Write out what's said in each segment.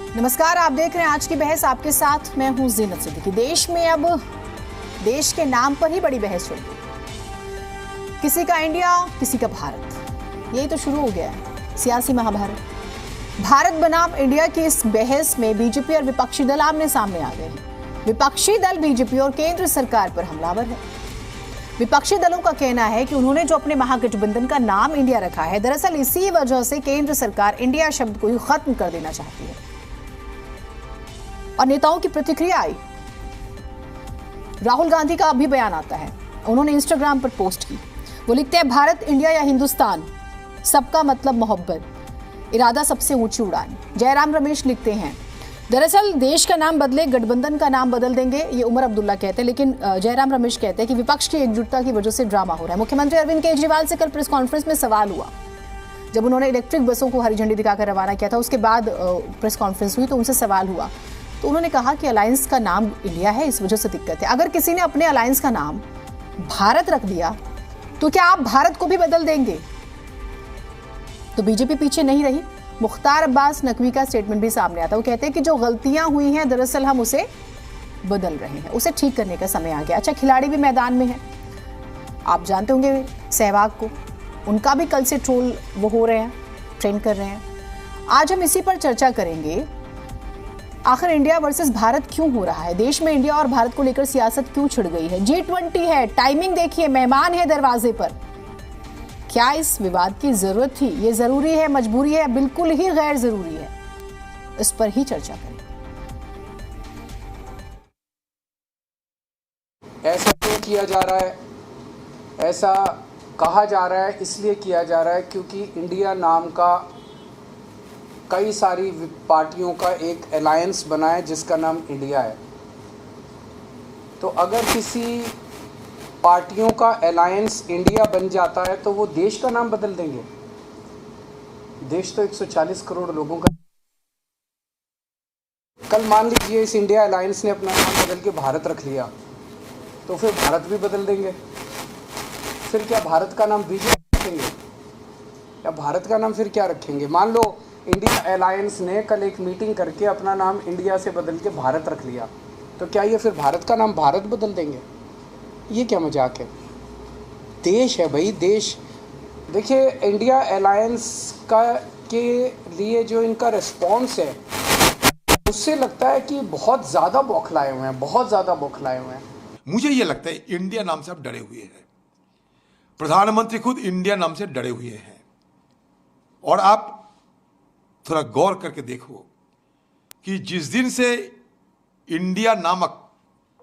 नमस्कार, आप देख रहे हैं आज की बहस। आपके साथ मैं हूं जीनत सिद्दीकी। देश में अब देश के नाम पर ही बड़ी बहस हुई। किसी का इंडिया, किसी का भारत, यही तो शुरू हो गया है सियासी महाभारत। भारत बनाम इंडिया की इस बहस में बीजेपी और विपक्षी दल आमने सामने आ गए हैं। विपक्षी दल बीजेपी और केंद्र सरकार पर हमलावर है। विपक्षी दलों का कहना है कि उन्होंने जो अपने महागठबंधन का नाम इंडिया रखा है, दरअसल इसी वजह से केंद्र सरकार इंडिया शब्द को ही खत्म कर देना चाहती है। और नेताओं की प्रतिक्रिया आई। राहुल गांधी का अभी बयान आता है, उन्होंने इंस्टाग्राम पर पोस्ट की। वो लिखते हैं, भारत, इंडिया या हिंदुस्तान, सबका मतलब मोहब्बत, इरादा सबसे ऊंची उड़ान। जयराम रमेश लिखते हैं, दरअसल देश का नाम बदले, गठबंधन का नाम बदल देंगे, ये उमर अब्दुल्ला कहते हैं। लेकिन जयराम रमेश कहते हैं कि विपक्ष की एकजुटता की वजह से ड्रामा हो रहा है। मुख्यमंत्री अरविंद केजरीवाल से कल प्रेस कॉन्फ्रेंस में सवाल हुआ, जब उन्होंने इलेक्ट्रिक बसों को हरी झंडी दिखाकर रवाना किया था, उसके बाद प्रेस कॉन्फ्रेंस हुई तो उनसे सवाल हुआ, तो उन्होंने कहा कि अलायंस का नाम इंडिया है, इस वजह से दिक्कत है। अगर किसी ने अपने अलायंस का नाम भारत रख दिया तो क्या आप भारत को भी बदल देंगे? तो बीजेपी पीछे नहीं रही। मुख्तार अब्बास नकवी का स्टेटमेंट भी सामने आता है। वो कहते हैं कि जो गलतियां हुई हैं, दरअसल हम उसे बदल रहे हैं, उसे ठीक करने का समय आ गया। अच्छा, खिलाड़ी भी मैदान में है। आप जानते होंगे सहवाग को, उनका भी कल से ट्रोल वो हो रहे हैं, ट्रेंड कर रहे हैं। आज हम इसी पर चर्चा करेंगे। आखिर इंडिया वर्सेस भारत क्यों हो रहा है? देश में इंडिया और भारत को लेकर सियासत क्यों छिड़ गई है? G20 है, टाइमिंग देखिए, मेहमान है दरवाजे पर। क्या इस विवाद की जरूरत थी? ये जरूरी है, मजबूरी है, बिल्कुल ही गैर जरूरी है? इस पर ही चर्चा करें। ऐसा क्यों किया जा रहा है? ऐसा कहा जा रहा है, इसलिए किया जा रहा है क्योंकि इंडिया नाम का कई सारी पार्टियों का एक अलायंस बना है जिसका नाम इंडिया है। तो अगर किसी पार्टियों का अलायंस इंडिया बन जाता है तो वो देश का नाम बदल देंगे। देश तो 140 करोड़ लोगों का। कल मान लीजिए इस इंडिया अलायंस ने अपना नाम बदल के भारत रख लिया, तो फिर भारत भी बदल देंगे। फिर क्या भारत का नाम बीजेपी रखेंगे या भारत का नाम फिर क्या रखेंगे? मान लो इंडिया अलायंस ने कल एक मीटिंग करके अपना नाम इंडिया से बदल के भारत रख लिया, तो क्या ये फिर भारत का नाम भारत बदल देंगे? ये क्या मजाक है? देश है भाई, देश। देखिए, इंडिया अलायंस का के लिए जो इनका रिस्पॉन्स है, उससे लगता है कि बहुत ज़्यादा बौखलाए हुए हैं, बहुत ज़्यादा बौखलाए हुए हैं। मुझे ये लगता है इंडिया नाम से आप डरे हुए हैं। प्रधानमंत्री खुद इंडिया नाम से डरे हुए हैं। और आप थोड़ा गौर करके देखो कि जिस दिन से इंडिया नामक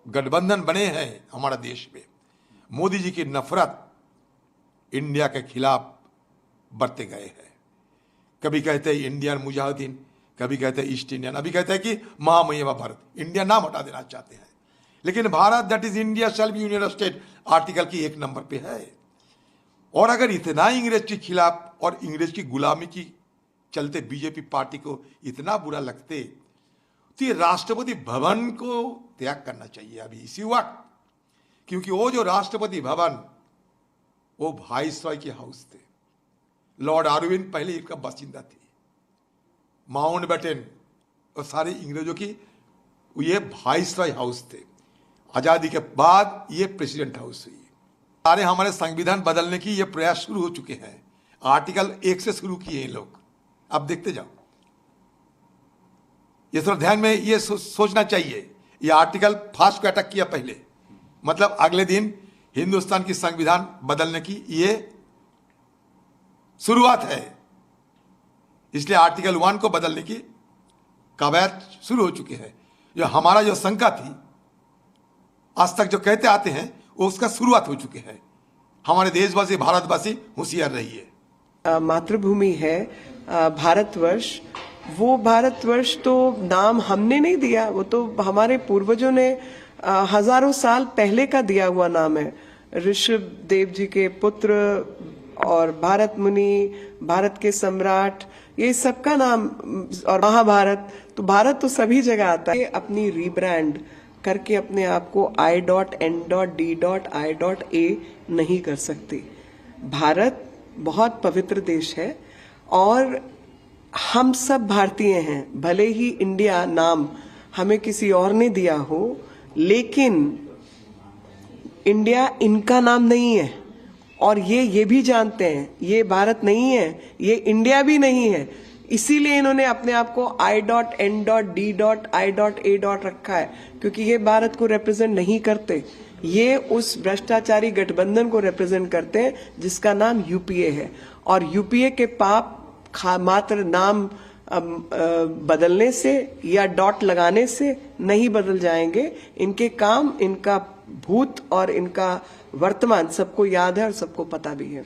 गठबंधन बने हैं हमारा देश में, मोदी जी की नफरत इंडिया के खिलाफ बढ़ते गए हैं। कभी कहते हैं इंडियन मुजाहिदीन, कभी कहते हैं ईस्ट इंडियन, अभी कहते हैं कि महामहिम भारत। इंडिया नाम हटा देना चाहते हैं, लेकिन Bharat, that is India shall be union state, article की 1 नंबर पे है। और अगर इतना इंग्रेज के खिलाफ और इंग्रेज की गुलामी की चलते बीजेपी पार्टी को इतना बुरा लगते, तो ये राष्ट्रपति भवन को त्याग करना चाहिए अभी इसी वक्त। क्योंकि वो जो राष्ट्रपति भवन, वो वाइसरॉय के हाउस थे। लॉर्ड आरविन पहले इनका बासिंदा थे। माउंटबेटन और सारे अंग्रेजों की ये वाइसरॉय हाउस थे। आजादी के बाद ये प्रेसिडेंट हाउस हुई। सारे हमारे संविधान बदलने की ये प्रयास शुरू हो चुके हैं। आर्टिकल 1 से शुरू किए हैं लोग। अब देखते जाओ। ये थोड़ा ध्यान में ये सोचना चाहिए। ये आर्टिकल फास्ट को अटैक किया पहले, मतलब अगले दिन हिंदुस्तान की संविधान बदलने की ये शुरुआत है। इसलिए आर्टिकल 1 को बदलने की कवायद शुरू हो चुकी है। जो हमारा जो शंका थी, आज तक जो कहते आते हैं, वो उसका शुरुआत हो चुकी है। हमारे देशवासी, भारतवासी होशियार रहिए। मातृभूमि है भारतवर्ष। वो भारतवर्ष तो नाम हमने नहीं दिया, वो तो हमारे पूर्वजों ने हजारों साल पहले का दिया हुआ नाम है। ऋषभ देव जी के पुत्र और भारत मुनि, भारत के सम्राट, ये सबका नाम, और महाभारत, तो भारत तो सभी जगह आता है। अपनी रीब्रांड करके अपने आप को I.N.D.I.A नहीं कर सकती। भारत बहुत पवित्र देश है और हम सब भारतीय हैं, भले ही इंडिया नाम हमें किसी और ने दिया हो, लेकिन इंडिया इनका नाम नहीं है। और ये भी जानते हैं ये भारत नहीं है, ये इंडिया भी नहीं है। इसीलिए इन्होंने अपने आप को I.N.D.I.A. रखा है, क्योंकि ये भारत को रिप्रेजेंट नहीं करते। ये उस भ्रष्टाचारी गठबंधन को रिप्रेजेंट करते हैं जिसका नाम यूपीए है। और यूपीए के पाप मात्र नाम बदलने से या डॉट लगाने से नहीं बदल जाएंगे। इनके काम, इनका भूत और इनका वर्तमान सबको याद है और सबको पता भी है।